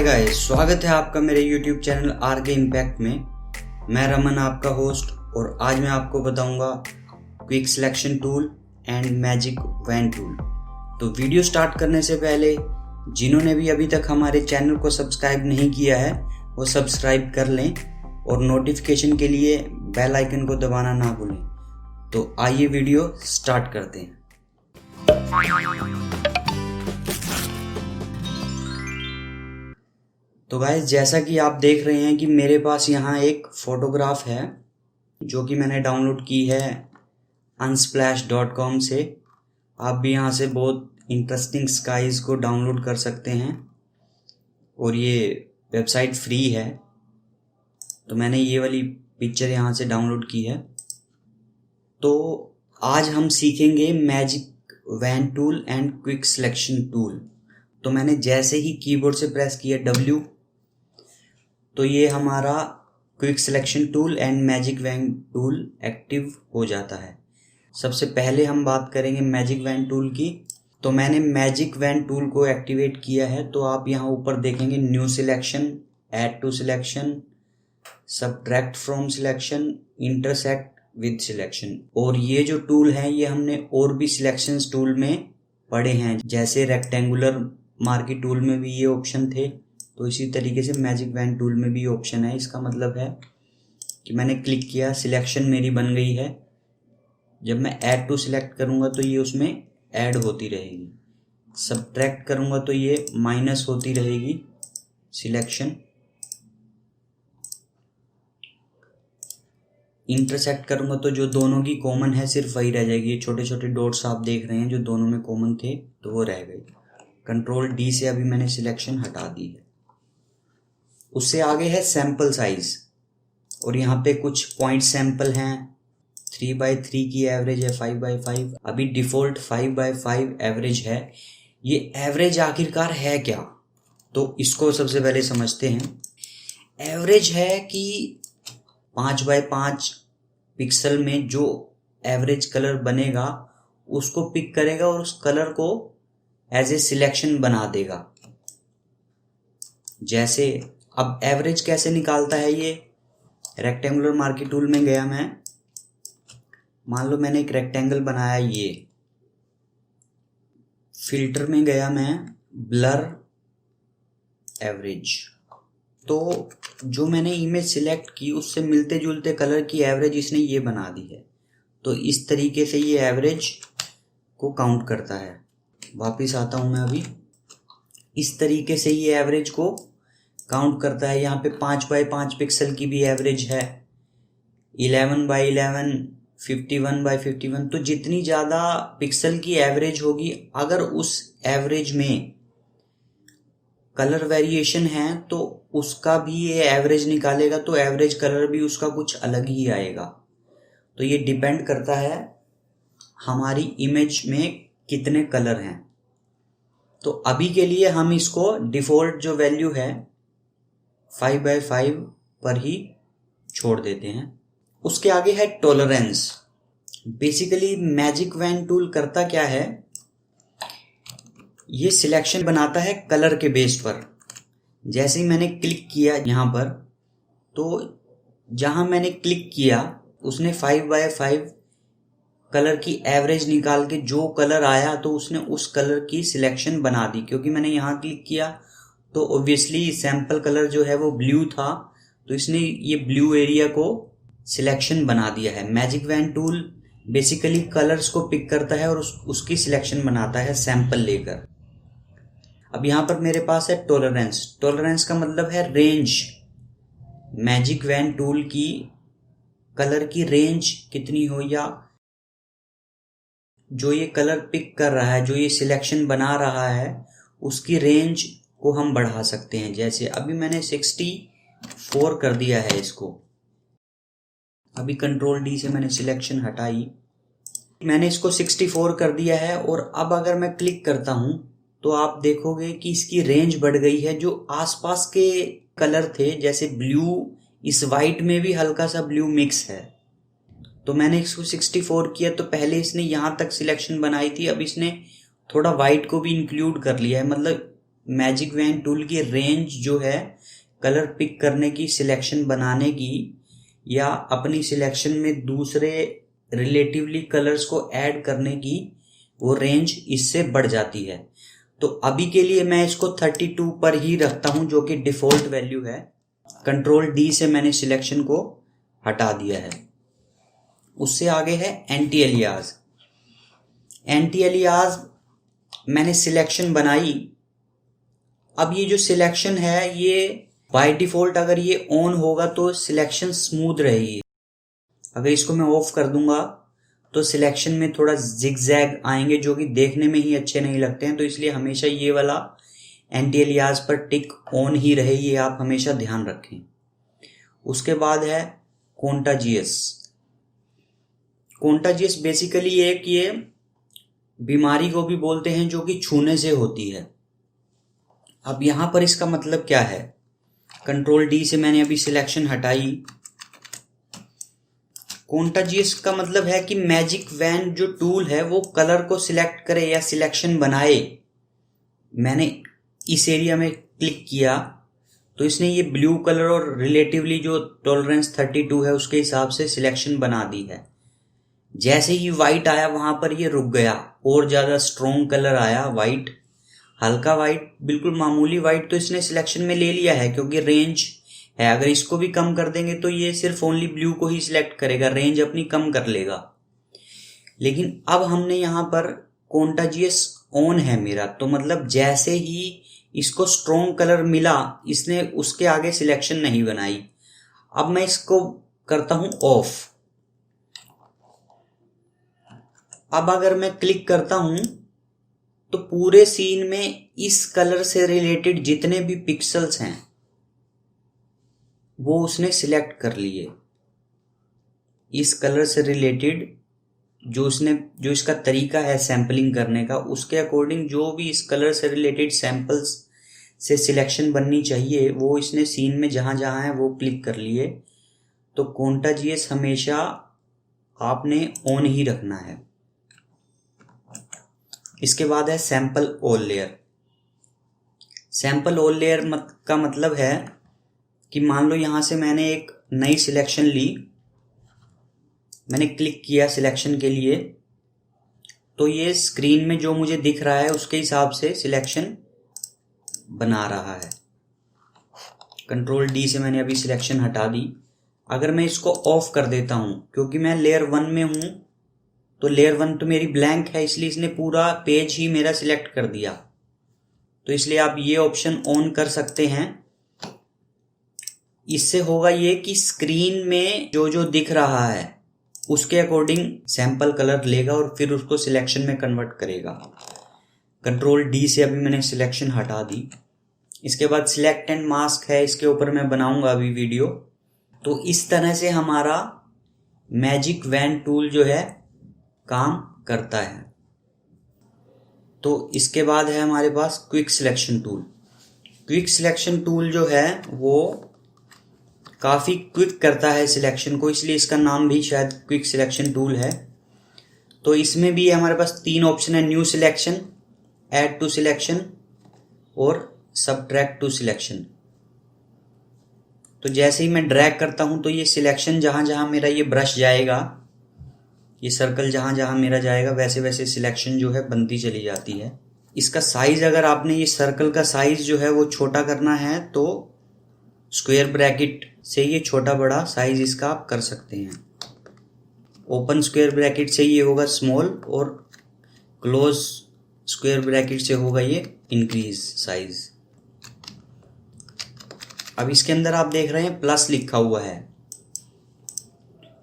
Hi guys, स्वागत है आपका मेरे YouTube चैनल आर के इम्पैक्ट में। मैं रमन आपका होस्ट और आज मैं आपको बताऊंगा quick selection tool and magic wand tool. तो वीडियो स्टार्ट करने से पहले जिन्होंने भी अभी तक हमारे चैनल को सब्सक्राइब नहीं किया है वो सब्सक्राइब कर लें और नोटिफिकेशन के लिए बेल आइकन को दबाना ना भूलें। तो आइए वीडियो स्टार्ट करते हैं। तो गाइस, जैसा कि आप देख रहे हैं कि मेरे पास यहाँ एक फोटोग्राफ है जो कि मैंने डाउनलोड की है unsplash.com से। आप भी यहाँ से बहुत इंटरेस्टिंग स्काइज को डाउनलोड कर सकते हैं और ये वेबसाइट फ्री है। तो मैंने ये वाली पिक्चर यहाँ से डाउनलोड की है। तो आज हम सीखेंगे magic wand tool and quick selection tool. तो मैंने जैसे ही कीबोर्ड से प्रेस किया W, तो ये हमारा quick selection tool and magic wand tool active हो जाता है। सबसे पहले हम बात करेंगे मैजिक वैन टूल की। तो मैंने मैजिक वैन टूल को एक्टिवेट किया है। तो आप यहाँ ऊपर देखेंगे new selection, add to selection, subtract from selection, intersect with selection. और ये जो टूल है ये हमने और भी सिलेक्शंस टूल में पढ़े हैं, जैसे रेक्टेंगुलर मार्की टूल में भी ये ऑप्शन थे। तो इसी तरीके से मैजिक वैन टूल में भी ऑप्शन है। इसका मतलब है कि मैंने क्लिक किया, सिलेक्शन मेरी बन गई है। जब मैं ऐड टू सिलेक्ट करूंगा तो ये उसमें ऐड होती रहेगी, सब्ट्रैक्ट करूंगा तो ये माइनस होती रहेगी सिलेक्शन, इंटरसेक्ट करूंगा तो जो दोनों की कॉमन है सिर्फ वही रह जाएगी। ये छोटे छोटे डॉट्स आप देख रहे हैं जो दोनों में कॉमन थे तो वो रह गई। कंट्रोल D से अभी मैंने सिलेक्शन हटा दी है। उससे आगे है सैंपल साइज और यहाँ पे कुछ पॉइंट सैंपल हैं। 3x3 की एवरेज है, 5x5। अभी डिफॉल्ट 5x5 एवरेज है। ये एवरेज आखिरकार है क्या, तो इसको सबसे पहले समझते हैं। एवरेज है कि 5x5 पिक्सल में जो एवरेज कलर बनेगा उसको पिक करेगा और उस कलर को एज ए सिलेक्शन बना देगा। जैसे अब एवरेज कैसे निकालता है ये, रेक्टेंगुलर मार्की टूल में गया मैं, मान लो मैंने एक रेक्टेंगल बनाया, ये फिल्टर में गया मैं, ब्लर एवरेज। तो जो मैंने इमेज सिलेक्ट की उससे मिलते जुलते कलर की एवरेज इसने ये बना दी है। तो इस तरीके से ये एवरेज को काउंट करता है। वापिस आता हूं मैं अभी। इस तरीके से ये एवरेज को काउंट करता है। यहाँ पे 5x5 पिक्सल की भी एवरेज है, 11x11, 51x51। तो जितनी ज़्यादा पिक्सल की एवरेज होगी, अगर उस एवरेज में कलर वेरिएशन है तो उसका भी ये एवरेज निकालेगा। तो एवरेज कलर भी उसका कुछ अलग ही आएगा। तो ये डिपेंड करता है हमारी इमेज में कितने कलर हैं। तो अभी के लिए हम इसको डिफ़ॉल्ट जो वैल्यू है 5x5 पर ही छोड़ देते हैं। उसके आगे है tolerance. Basically magic wand tool करता क्या है, ये सिलेक्शन बनाता है कलर के बेस पर। जैसे ही मैंने क्लिक किया यहाँ पर, तो जहाँ मैंने क्लिक किया उसने 5x5 कलर की एवरेज निकाल के जो कलर आया तो उसने उस कलर की सिलेक्शन बना दी। क्योंकि मैंने यहाँ क्लिक किया तो ऑब्वियसली सैंपल कलर जो है वो ब्लू था, तो इसने ये ब्लू एरिया को सिलेक्शन बना दिया है। Magic wand tool basically colours को पिक करता है और उसकी सिलेक्शन बनाता है सैंपल लेकर। अब यहाँ पर मेरे पास है टॉलरेंस। टॉलरेंस का मतलब है रेंज। मैजिक वैन टूल की कलर की रेंज कितनी हो, या जो ये कलर पिक कर रहा है, जो ये सिलेक्शन बना रहा है, उसकी रेंज को हम बढ़ा सकते हैं। जैसे अभी मैंने 64 कर दिया है इसको। अभी कंट्रोल D से मैंने सिलेक्शन हटाई, मैंने इसको 64 कर दिया है। और अब अगर मैं क्लिक करता हूं तो आप देखोगे कि इसकी रेंज बढ़ गई है। जो आसपास के कलर थे जैसे ब्लू, इस वाइट में भी हल्का सा ब्लू मिक्स है। तो मैंने इसको 64 किया तो पहले इसने यहाँ तक सिलेक्शन बनाई थी, अब इसने थोड़ा वाइट को भी इंक्लूड कर लिया है। मतलब मैजिक वैन टूल की रेंज जो है कलर पिक करने की, सिलेक्शन बनाने की, या अपनी सिलेक्शन में दूसरे रिलेटिवली कलर्स को ऐड करने की, वो रेंज इससे बढ़ जाती है। तो अभी के लिए मैं इसको 32 पर ही रखता हूं, जो कि डिफॉल्ट वैल्यू है। कंट्रोल डी से मैंने सिलेक्शन को हटा दिया है। उससे आगे है एंटी एलियास। एंटी एलियास मैंने सिलेक्शन बनाई। अब ये जो सिलेक्शन है ये बाय डिफॉल्ट अगर ये ऑन होगा तो सिलेक्शन स्मूथ रहेगी। अगर इसको मैं ऑफ कर दूंगा तो सिलेक्शन में थोड़ा जिगजैग आएंगे, जो कि देखने में ही अच्छे नहीं लगते हैं। तो इसलिए हमेशा ये वाला एंटी एलियास पर टिक ऑन ही रहे, ये आप हमेशा ध्यान रखें। उसके बाद है कॉन्टाजियस। कॉन्टाजियस बेसिकली एक ये बीमारी को भी बोलते हैं जो कि छूने से होती है। अब यहां पर इसका मतलब क्या है? कंट्रोल डी से मैंने अभी सिलेक्शन हटाई। कॉन्टाजियस का मतलब है कि मैजिक वैन जो टूल है वो कलर को सिलेक्ट करे या सिलेक्शन बनाए। मैंने इस एरिया में क्लिक किया तो इसने ये ब्लू कलर और रिलेटिवली जो टॉलरेंस 32 है उसके हिसाब से सिलेक्शन बना दी है। जैसे ही वाइट आया वहां पर ये रुक गया, और ज्यादा स्ट्रॉन्ग कलर आया वाइट, हल्का वाइट, बिल्कुल मामूली वाइट, तो इसने सिलेक्शन में ले लिया है क्योंकि रेंज है। अगर इसको भी कम कर देंगे तो ये सिर्फ ओनली ब्लू को ही सिलेक्ट करेगा, रेंज अपनी कम कर लेगा। लेकिन अब हमने यहाँ पर कॉन्टाजियस ऑन है मेरा, तो मतलब जैसे ही इसको स्ट्रॉन्ग कलर मिला इसने उसके आगे सिलेक्शन नहीं बनाई। अब मैं इसको करता हूं ऑफ। अब अगर मैं क्लिक करता हूं तो पूरे सीन में इस कलर से रिलेटेड जितने भी पिक्सल्स हैं वो उसने सिलेक्ट कर लिए। इस कलर से रिलेटेड जो इसका तरीका है सैंपलिंग करने का, उसके अकॉर्डिंग जो भी इस कलर से रिलेटेड सैंपल्स से सिलेक्शन बननी चाहिए वो इसने सीन में जहां जहां है वो क्लिक कर लिए। तो कॉन्टाजियस हमेशा आपने ऑन ही रखना है। इसके बाद है sample all layer. Sample all layer का मतलब है कि मान लो यहां से मैंने एक नई सिलेक्शन ली, मैंने क्लिक किया सिलेक्शन के लिए, तो ये स्क्रीन में जो मुझे दिख रहा है उसके हिसाब से सिलेक्शन बना रहा है। कंट्रोल डी से मैंने अभी सिलेक्शन हटा दी। अगर मैं इसको ऑफ कर देता हूं, क्योंकि मैं लेयर 1 में हूं तो लेयर 1 तो मेरी ब्लैंक है, इसलिए इसने पूरा पेज ही मेरा सिलेक्ट कर दिया। तो इसलिए आप ये ऑप्शन ऑन कर सकते हैं। इससे होगा ये कि स्क्रीन में जो जो दिख रहा है उसके अकॉर्डिंग सैंपल कलर लेगा और फिर उसको सिलेक्शन में कन्वर्ट करेगा। कंट्रोल डी से अभी मैंने सिलेक्शन हटा दी। इसके बाद सिलेक्ट एंड मास्क है, इसके ऊपर मैं बनाऊंगा अभी वीडियो। तो इस तरह से हमारा मैजिक वैन टूल जो है काम करता है। तो इसके बाद है हमारे पास quick selection tool. Quick selection tool जो है वो काफ़ी क्विक करता है सिलेक्शन को, इसलिए इसका नाम भी शायद क्विक सिलेक्शन टूल है। तो इसमें भी हमारे पास 3 ऑप्शन है, new selection, add to selection और सबट्रैक्ट टू सिलेक्शन। तो जैसे ही मैं ड्रैग करता हूं तो ये सिलेक्शन जहां जहां मेरा ये ब्रश जाएगा, ये सर्कल जहां जहां मेरा जाएगा वैसे वैसे सिलेक्शन जो है बनती चली जाती है। इसका साइज, अगर आपने ये सर्कल का साइज जो है वो छोटा करना है तो स्क्वायर ब्रैकेट से ये छोटा बड़ा साइज इसका आप कर सकते हैं। ओपन स्क्वायर ब्रैकेट से ये होगा स्मॉल और क्लोज स्क्वायर ब्रैकेट से होगा ये इंक्रीज साइज। अब इसके अंदर आप देख रहे हैं प्लस लिखा हुआ है।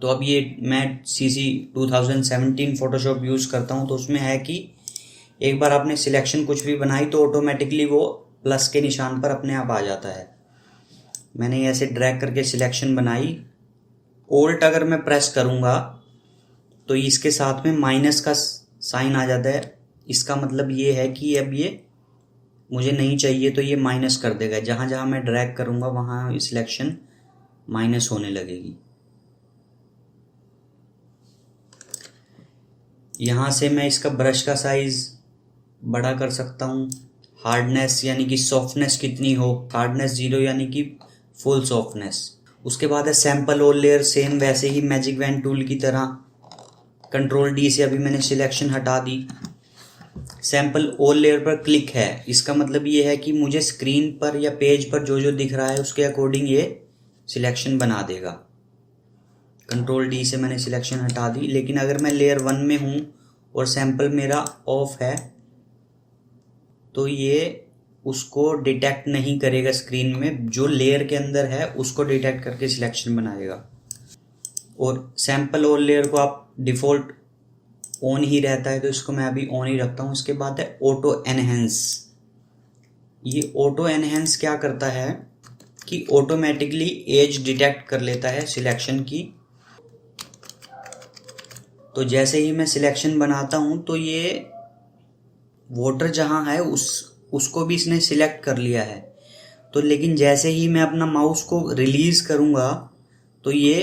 तो अब ये मैं CC 2017 फोटोशॉप यूज करता हूं, तो उसमें है कि एक बार आपने सिलेक्शन कुछ भी बनाई तो ऑटोमेटिकली वो प्लस के निशान पर अपने आप आ जाता है। मैंने ऐसे ड्रैग करके सिलेक्शन बनाई, ओल्ट अगर मैं प्रेस करूंगा तो इसके साथ में माइनस का साइन आ जाता है। इसका मतलब ये है कि अब ये मुझे नहीं चाहिए तो ये माइनस कर देगा। जहां जहां मैं ड्रैग करूंगा वहां सिलेक्शन माइनस होने लगेगी। यहां से मैं इसका ब्रश का साइज बड़ा कर सकता हूं। हार्डनेस यानी कि सॉफ्टनेस कितनी हो, हार्डनेस 0 यानी कि फुल सॉफ्टनेस। उसके बाद है सैंपल ऑल लेयर, सेम वैसे ही मैजिक वैन टूल की तरह। कंट्रोल डी से अभी मैंने सिलेक्शन हटा दी। सैंपल ऑल लेयर पर क्लिक है, इसका मतलब ये है कि मुझे स्क्रीन पर या पेज पर जो जो दिख रहा है उसके अकॉर्डिंग ये सिलेक्शन बना देगा। कंट्रोल डी से मैंने सिलेक्शन हटा दी। लेकिन अगर मैं लेयर 1 में हूँ और सैंपल मेरा ऑफ है तो ये उसको डिटेक्ट नहीं करेगा स्क्रीन में, जो लेयर के अंदर है उसको डिटेक्ट करके सिलेक्शन बनाएगा। और सैंपल ऑल लेयर को आप डिफ़ॉल्ट ऑन ही रहता है तो इसको मैं अभी ऑन ही रखता हूँ। इसके बाद है ऑटो एनहेंस। ये ऑटो एनहेंस क्या करता है कि ऑटोमेटिकली एज डिटेक्ट कर लेता है सिलेक्शन की। तो जैसे ही मैं सिलेक्शन बनाता हूँ तो ये वाटर जहाँ है उसको भी इसने सिलेक्ट कर लिया है। तो लेकिन जैसे ही मैं अपना माउस को रिलीज करूँगा तो ये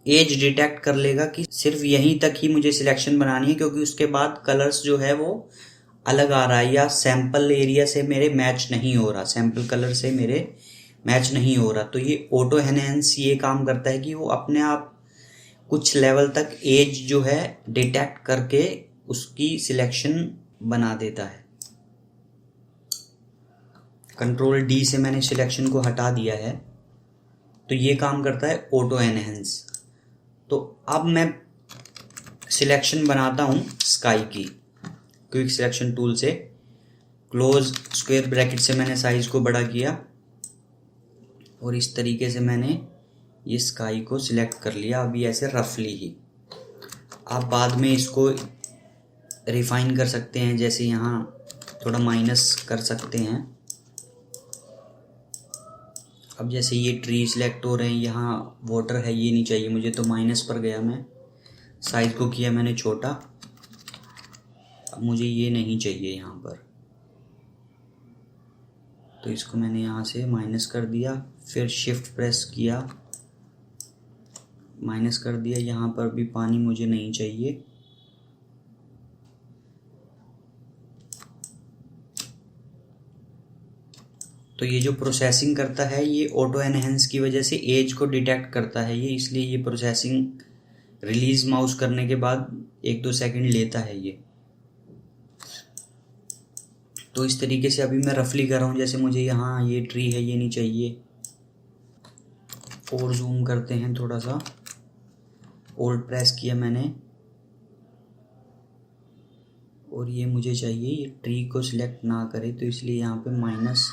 एज डिटेक्ट कर लेगा कि सिर्फ यहीं तक ही मुझे सिलेक्शन बनानी है, क्योंकि उसके बाद कलर्स जो है वो अलग आ रहा है या सैंपल एरिया से मेरे मैच नहीं हो रहा, सैंपल कलर से मेरे मैच नहीं हो रहा। तो ये ऑटो एनहेंस ये काम करता है कि वो अपने आप कुछ लेवल तक एज जो है डिटेक्ट करके उसकी सिलेक्शन बना देता है। कंट्रोल डी से मैंने सिलेक्शन को हटा दिया है। तो ये काम करता है ऑटो एनहेंस। तो अब मैं सिलेक्शन बनाता हूँ स्काई की क्विक सिलेक्शन टूल से। क्लोज स्क्वायर ब्रैकेट से मैंने साइज को बड़ा किया और इस तरीके से मैंने ये स्काई को सिलेक्ट कर लिया। अभी ऐसे रफली ही आप बाद में इसको रिफाइन कर सकते हैं, जैसे यहाँ थोड़ा माइनस कर सकते हैं। अब जैसे ये ट्री सिलेक्ट हो रहे हैं, यहाँ वाटर है, ये नहीं चाहिए मुझे तो माइनस पर गया मैं, साइज को किया मैंने छोटा। अब मुझे ये नहीं चाहिए यहाँ पर, तो इसको मैंने यहाँ से माइनस कर दिया। फिर शिफ्ट प्रेस किया, माइनस कर दिया। यहाँ पर भी पानी मुझे नहीं चाहिए। तो ये जो प्रोसेसिंग करता है ये ऑटो एनहेंस की वजह से एज को डिटेक्ट करता है ये, इसलिए ये प्रोसेसिंग रिलीज माउस करने के बाद 1-2 सेकंड लेता है ये। तो इस तरीके से अभी मैं रफली कर रहा हूँ। जैसे मुझे यहाँ ये ट्री है, ये नहीं चाहिए। और जूम करते हैं थोड़ा सा, ओल्ड प्रेस किया मैंने और ये मुझे चाहिए, ये ट्री को सिलेक्ट ना करे तो इसलिए यहाँ पे माइनस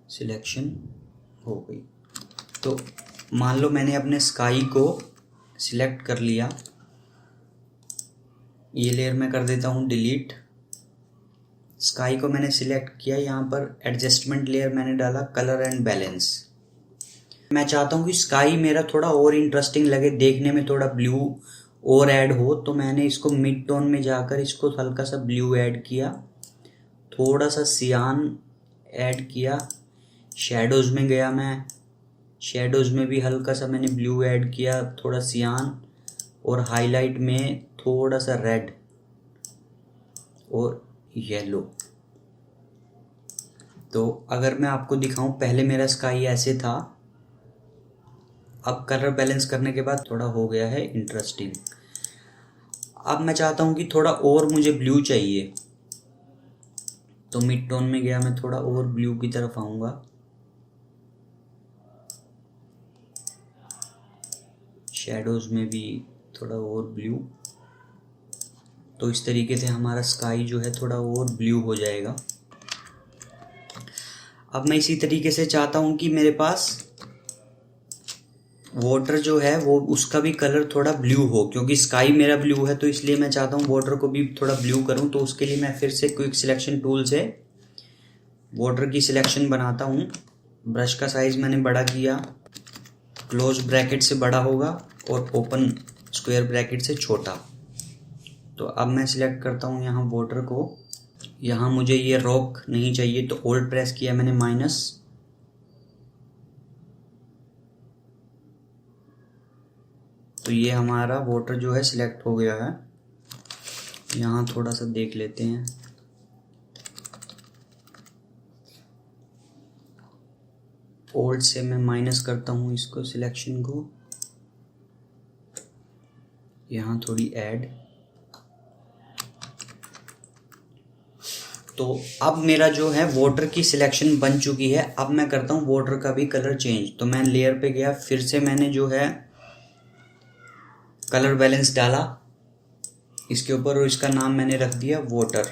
सिलेक्शन हो गई। तो मान लो मैंने अपने स्काई को सिलेक्ट कर लिया, ये लेयर मैं कर देता हूँ डिलीट। स्काई को मैंने सिलेक्ट किया, यहाँ पर एडजस्टमेंट लेयर मैंने डाला कलर एंड बैलेंस। मैं चाहता हूँ कि स्काई मेरा थोड़ा और इंटरेस्टिंग लगे, देखने में थोड़ा ब्लू और ऐड हो, तो मैंने इसको मिड टोन में जाकर इसको हल्का सा ब्लू ऐड किया, थोड़ा सा सियान ऐड किया। शैडोज़ में गया मैं, शैडोज़ में भी हल्का सा मैंने ब्लू ऐड किया, थोड़ा सियान। और हाईलाइट में थोड़ा सा रेड और येलो। तो अगर मैं आपको दिखाऊं, पहले मेरा स्काई ऐसे था, अब कलर बैलेंस करने के बाद थोड़ा हो गया है इंटरेस्टिंग। अब मैं चाहता हूं कि थोड़ा और मुझे ब्लू चाहिए, तो मिड टोन में गया मैं, थोड़ा और ब्लू की तरफ आऊँगा। शैडोज़ में भी थोड़ा और ब्लू। तो इस तरीके से हमारा स्काई जो है थोड़ा और ब्लू हो जाएगा। अब मैं इसी तरीके से चाहता हूँ कि मेरे पास वाटर जो है वो उसका भी कलर थोड़ा ब्लू हो, क्योंकि स्काई मेरा ब्लू है तो इसलिए मैं चाहता हूँ वाटर को भी थोड़ा ब्लू करूँ। तो उसके लिए मैं फिर से क्विक सिलेक्शन टूल से वाटर की सिलेक्शन बनाता हूँ। ब्रश का साइज मैंने बड़ा किया, क्लोज ब्रैकेट से बड़ा होगा और ओपन स्क्वायर ब्रैकेट से छोटा। तो अब मैं सिलेक्ट करता हूँ यहाँ वाटर को। यहाँ मुझे ये रॉक नहीं चाहिए तो ओल्ड प्रेस किया मैंने माइनस। तो ये हमारा वाटर जो है सिलेक्ट हो गया है। यहाँ थोड़ा सा देख लेते हैं, ओल्ड से मैं माइनस करता हूँ इसको, सिलेक्शन को, यहाँ थोड़ी ऐड। तो अब मेरा जो है वाटर की सिलेक्शन बन चुकी है। अब मैं करता हूँ वाटर का भी कलर चेंज। तो मैं लेयर पे गया, फिर से मैंने जो है कलर बैलेंस डाला इसके ऊपर और इसका नाम मैंने रख दिया वाटर,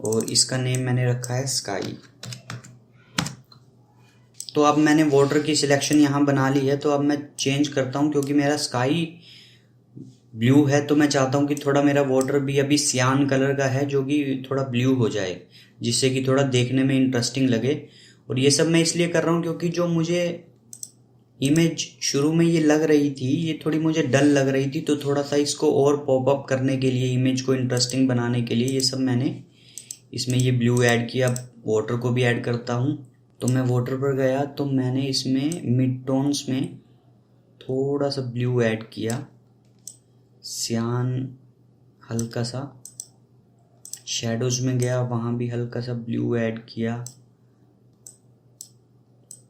और इसका नेम मैंने रखा है स्काई। तो अब मैंने वाटर की सिलेक्शन यहाँ बना ली है। तो अब मैं चेंज करता हूँ, क्योंकि मेरा स्काई ब्लू है तो मैं चाहता हूँ कि थोड़ा मेरा वाटर भी अभी सियान कलर का है, जो कि थोड़ा ब्लू हो जाए, जिससे कि थोड़ा देखने में इंटरेस्टिंग लगे। और ये सब मैं इसलिए कर रहा हूँ क्योंकि जो मुझे इमेज शुरू में ये लग रही थी, ये थोड़ी मुझे डल लग रही थी। तो थोड़ा सा इसको और पॉप अप करने के लिए, इमेज को इंटरेस्टिंग बनाने के लिए, ये सब मैंने इसमें ये ब्लू ऐड किया। वाटर को भी ऐड करता हूँ। तो मैं वाटर पर गया तो मैंने इसमें मिड टोन्स में थोड़ा सा ब्लू ऐड किया, सियान हल्का सा। शैडोज में गया, वहाँ भी हल्का सा ब्लू ऐड किया,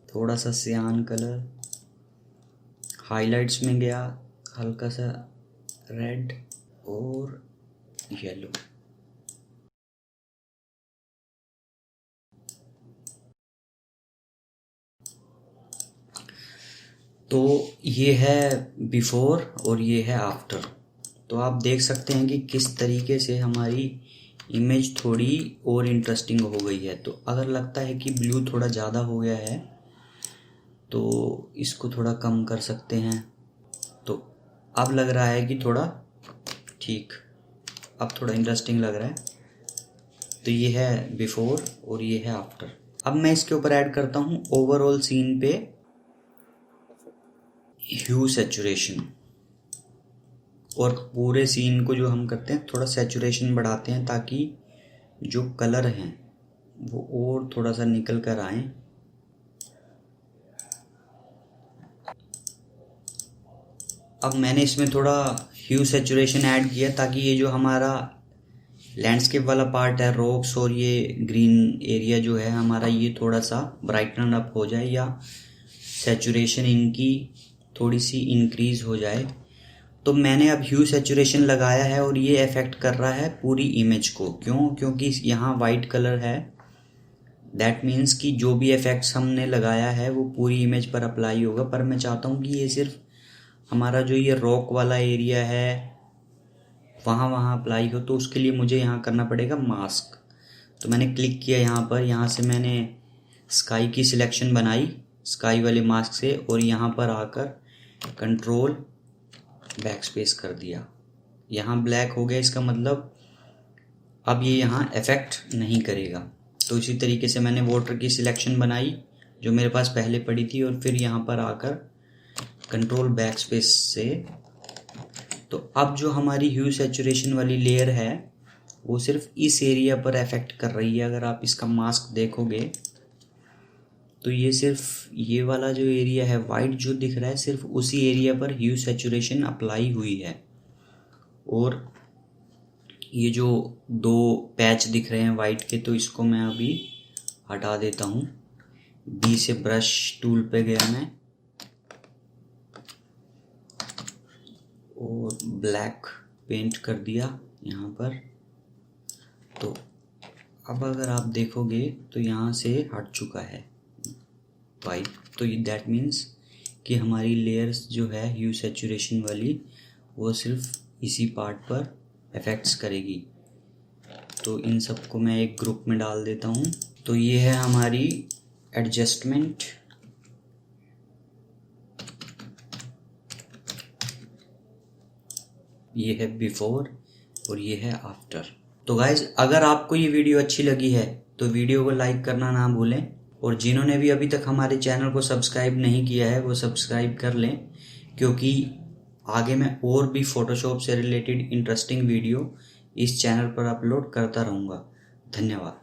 थोड़ा सा सियान कलर। हाइलाइट्स में गया, हल्का सा रेड और येलो। तो ये है बिफोर और ये है आफ्टर। तो आप देख सकते हैं कि किस तरीके से हमारी इमेज थोड़ी और इंटरेस्टिंग हो गई है। तो अगर लगता है कि ब्लू थोड़ा ज़्यादा हो गया है तो इसको थोड़ा कम कर सकते हैं। तो अब लग रहा है कि थोड़ा ठीक, अब थोड़ा इंटरेस्टिंग लग रहा है। तो ये है बिफोर और ये है आफ्टर। अब मैं इसके ऊपर ऐड करता हूँ ओवरऑल सीन पे ह्यू सैचुरेशन, और पूरे सीन को जो हम करते हैं थोड़ा सैचुरेशन बढ़ाते हैं, ताकि जो कलर हैं वो और थोड़ा सा निकल कर आए। अब मैंने इसमें थोड़ा ह्यू सैचुरेशन ऐड किया ताकि ये जो हमारा लैंडस्केप वाला पार्ट है, रॉक्स और ये ग्रीन एरिया जो है हमारा, ये थोड़ा सा ब्राइटन अप हो जाए या सैचुरेशन इनकी थोड़ी सी इंक्रीज हो जाए। तो मैंने अब ह्यू सैचुरेशन लगाया है और ये इफेक्ट कर रहा है पूरी इमेज को। क्यों? क्योंकि यहाँ वाइट कलर है, दैट मीन्स कि जो भी इफेक्ट्स हमने लगाया है वो पूरी इमेज पर अप्लाई होगा। पर मैं चाहता हूँ कि ये सिर्फ हमारा जो ये रॉक वाला एरिया है वहाँ अप्लाई हो। तो उसके लिए मुझे यहाँ करना पड़ेगा मास्क। तो मैंने क्लिक किया यहाँ पर, यहाँ से मैंने स्काई की सिलेक्शन बनाई स्काई वाले मास्क से, और यहाँ पर आकर कंट्रोल बैक स्पेस कर दिया। यहाँ ब्लैक हो गया, इसका मतलब अब ये यहाँ इफेक्ट नहीं करेगा। तो इसी तरीके से मैंने वाटर की सिलेक्शन बनाई जो मेरे पास पहले पड़ी थी, और फिर यहाँ पर आकर कंट्रोल बैक स्पेस से। तो अब जो हमारी ह्यू सैचुरेशन वाली लेयर है वो सिर्फ इस एरिया पर इफेक्ट कर रही है। अगर आप इसका मास्क देखोगे तो ये सिर्फ ये वाला जो एरिया है वाइट जो दिख रहा है, सिर्फ उसी एरिया पर ह्यू सैचुरेशन अप्लाई हुई है। और ये जो दो पैच दिख रहे हैं वाइट के, तो इसको मैं अभी हटा देता हूँ। बी से ब्रश टूल पे गया मैं और ब्लैक पेंट कर दिया यहाँ पर। तो अब अगर आप देखोगे तो यहाँ से हट चुका है वाइट। तो ये दैट मीन्स कि हमारी लेयर्स जो है ह्यू सैचुरेशन वाली वो सिर्फ इसी पार्ट पर इफेक्ट्स करेगी। तो इन सबको मैं एक ग्रुप में डाल देता हूँ। तो ये है हमारी एडजस्टमेंट। ये है बिफोर और ये है आफ्टर। तो गाइज अगर आपको ये वीडियो अच्छी लगी है तो वीडियो को लाइक करना ना भूलें, और जिन्होंने भी अभी तक हमारे चैनल को सब्सक्राइब नहीं किया है वो सब्सक्राइब कर लें, क्योंकि आगे मैं और भी फोटोशॉप से रिलेटेड इंटरेस्टिंग वीडियो इस चैनल पर अपलोड करता रहूँगा। धन्यवाद।